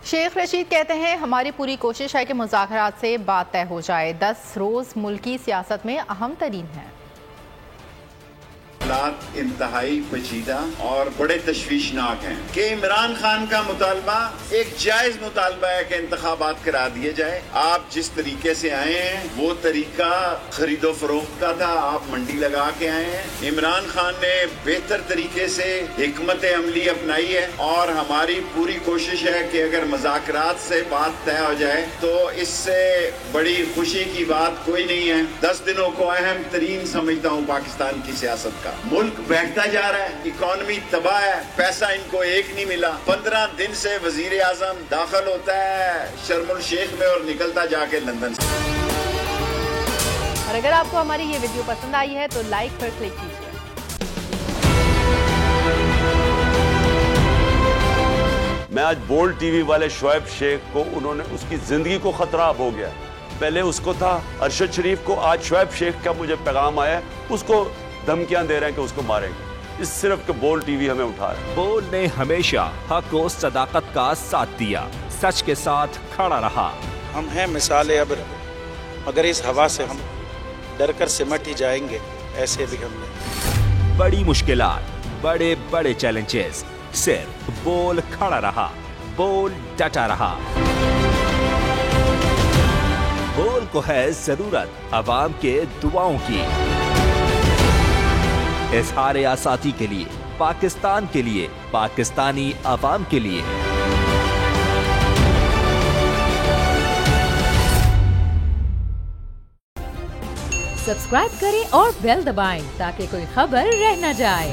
शेख रशीद कहते हैं हमारी पूरी कोशिश है कि मुज़ाकरात से बात तय हो जाए। 10 रोज़ मुल्की सियासत में अहम तरीन है। इंतहाई पेचीदा और बड़े तशवीशनाक हैं कि इमरान खान का मुतालबा एक जायज मुतालबा है कि इंतखाबात करा दिए जाए। आप जिस तरीके से आए हैं वो तरीका खरीदो फरोख्त का था, आप मंडी लगा के आए हैं। इमरान खान ने बेहतर तरीके से हिकमत अमली अपनाई है और हमारी पूरी कोशिश है कि अगर मुज़ाकरात से बात तय हो जाए तो इससे बड़ी खुशी की बात कोई नहीं है। 10 दिनों को अहम तरीन समझता हूँ पाकिस्तान की सियासत का। मुल्क बहता जा रहा है, इकॉनमी तबाह है, पैसा इनको एक नहीं मिला। 15 दिन से वजीर आजम दाखिल होता है शर्म शेख में और निकलता जाके लंदन से। और अगर आपको हमारी ये वीडियो पसंद आई है तो लाइक पर क्लिक कीजिए। मैं आज बोल्ड टीवी वाले शोएब शेख को, उन्होंने उसकी जिंदगी को खतरा अब हो गया। पहले उसको था अरशद शरीफ को, आज शोएब शेख का मुझे पैगाम आया, उसको धमकियां दे रहे हैं कि उसको मारेंगे। इस सिर्फ के बोल्ड टीवी हमें उठा रहा है। बोल्ड ने हमेशा हक और सदाकत का साथ दिया, सच के साथ खड़ा रहा। हम हैं मिसाल अब्र, मगर इस हवा से हम डर कर सिमट ही जाएंगे। ऐसे भी हमने बड़ी मुश्किलात, बड़े बड़े चैलेंजेस, सिर्फ बोल खड़ा रहा, बोल डटा रहा। बोल को है जरूरत अवाम के दुआओं की। इजहार आसाती के लिए, पाकिस्तान के लिए, पाकिस्तानी अवाम के लिए। सब्सक्राइब करें और बेल दबाएं ताकि कोई खबर रह न जाए।